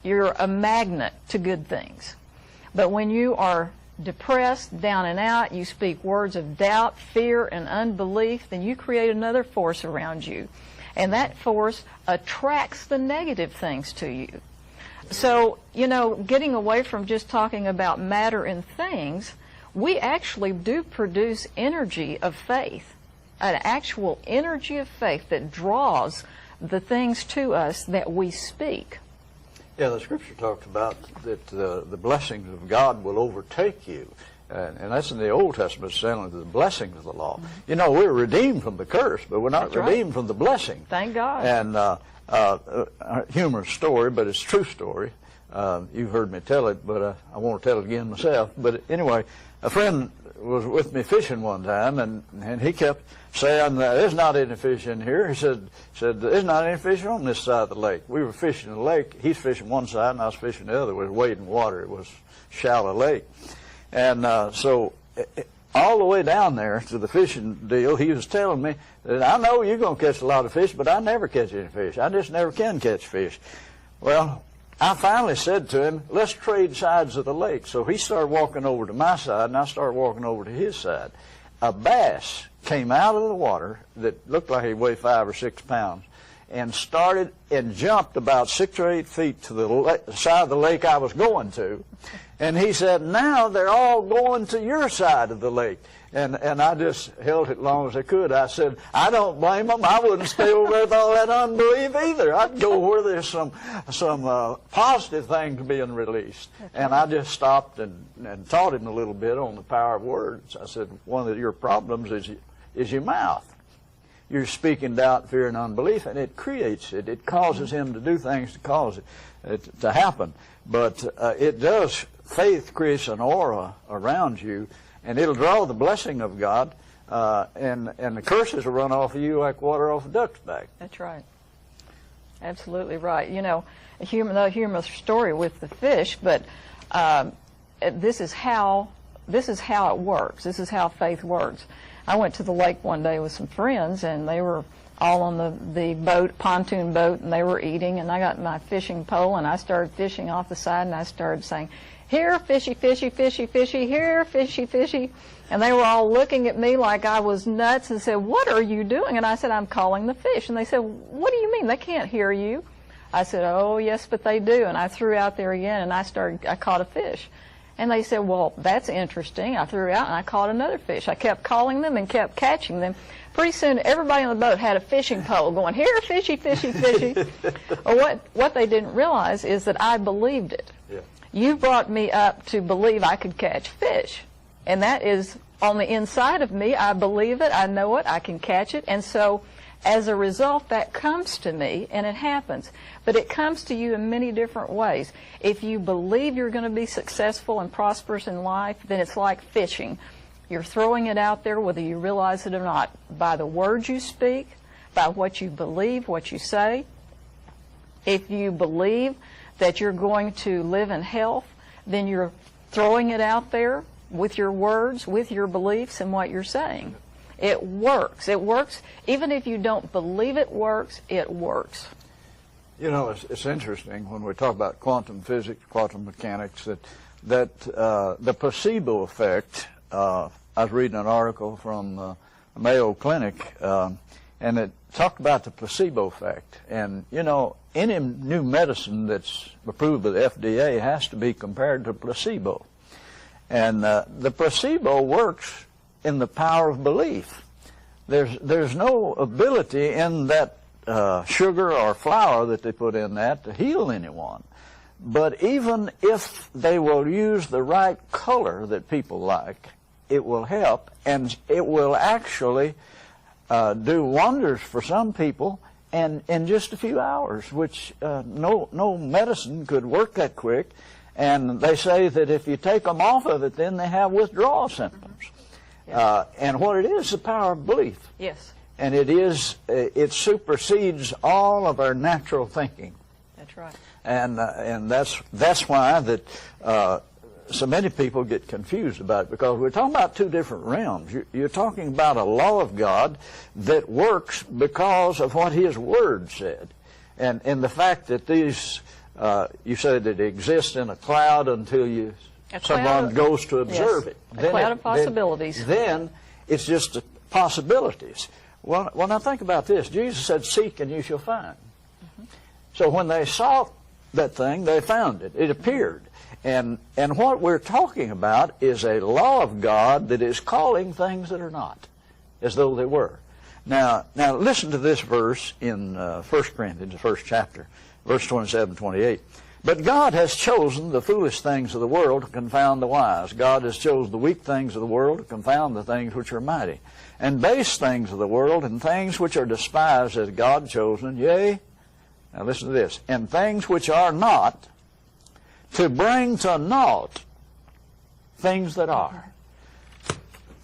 You're a magnet to good things. But when you are depressed, down and out, you speak words of doubt, fear, and unbelief, then you create another force around you. And that force attracts the negative things to you. So, you know, getting away from just talking about matter and things, we actually do produce energy of faith, an actual energy of faith that draws the things to us that we speak. Yeah, the Scripture talks about that the blessings of God will overtake you. And that's in the Old Testament, saying the blessings of the law. Mm-hmm. You know, we're redeemed from the curse, but we're not redeemed from the blessing. Thank God. And a humorous story, but it's a true story. You've heard me tell it, but I want to tell it again myself. But anyway, a friend was with me fishing one time, and he kept saying, there's not any fish in here. He said, there's not any fish on this side of the lake. We were fishing the lake. He's fishing one side, and I was fishing the other. We were wading water. It was a shallow lake. And so all the way down there to the fishing deal, he was telling me that I know you're going to catch a lot of fish, but I never catch any fish. I just never can catch fish. Well, I finally said to him, let's trade sides of the lake. So he started walking over to my side, and I started walking over to his side. A bass came out of the water that looked like he weighed 5 or 6 pounds and started and jumped about 6 or 8 feet to the side of the lake I was going to. And he said, now they're all going to your side of the lake. And I just held it as long as I could. I said, I don't blame them. I wouldn't stay over there with all that unbelief either. I'd go where there's some positive things being released. And I just stopped and taught him a little bit on the power of words. I said, one of your problems is your mouth. You're speaking doubt, fear, and unbelief, and it creates it. It causes him to do things to cause it to happen. But it does. Faith creates an aura around you, and it'll draw the blessing of God, and the curses will run off of you like water off a duck's back. That's right. Absolutely right. You know, a humorous story with the fish, but this is how it works. This is how faith works. I went to the lake one day with some friends, and they were all on the boat, pontoon boat, and they were eating, and I got my fishing pole, and I started fishing off the side, and I started saying, here, fishy, fishy, fishy, fishy, here, fishy, fishy. And they were all looking at me like I was nuts and said, what are you doing? And I said, I'm calling the fish. And they said, what do you mean? They can't hear you. I said, oh, yes, but they do. And I threw out there again, and I caught a fish. And they said, well, that's interesting. I threw out, and I caught another fish. I kept calling them and kept catching them. Pretty soon, everybody on the boat had a fishing pole going, here, fishy, fishy, fishy. Well, what they didn't realize is that I believed it. Yeah. You brought me up to believe I could catch fish. And that is on the inside of me. I believe it. I know it. I can catch it. And so, as a result, that comes to me, and it happens. But it comes to you in many different ways. If you believe you're going to be successful and prosperous in life, then it's like fishing. You're throwing it out there whether you realize it or not, by the words you speak, by what you believe, what you say. If you believe that you're going to live in health, then you're throwing it out there with your words, with your beliefs, and what you're saying. It works. It works. Even if you don't believe it works, it works. You know, it's interesting when we talk about quantum physics, quantum mechanics, that the placebo effect, I was reading an article from the Mayo Clinic, and it talked about the placebo effect. And, you know, any new medicine that's approved by the FDA has to be compared to placebo. And the placebo works in the power of belief. There's no ability in that sugar or flour that they put in that to heal anyone. But even if they will use the right color that people like, it will help, and it will actually do wonders for some people and in just a few hours, which no medicine could work that quick. And they say that if you take them off of it, then they have withdrawal symptoms. Yeah. And what it is the power of belief. Yes. And it supersedes all of our natural thinking. That's right. And that's why that so many people get confused about it, because we're talking about two different realms. You're talking about a law of God that works because of what His Word said, and the fact that these You said it exists in a cloud until someone goes to observe it. A cloud of possibilities. Then it's just possibilities. Well, now think about this. Jesus said, "Seek and you shall find." So when they sought that thing, they found it. It appeared. And what we're talking about is a law of God that is calling things that are not, as though they were. Now listen to this verse in 1 Corinthians, the first chapter, verse 27, 28. "But God has chosen the foolish things of the world to confound the wise. God has chosen the weak things of the world to confound the things which are mighty. And base things of the world and things which are despised has God chosen, yea," now listen to this, "and things which are not, to bring to naught things that are."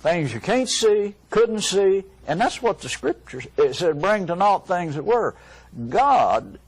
Things you can't see, couldn't see, and that's what the Scriptures, it said, bring to naught things that were. God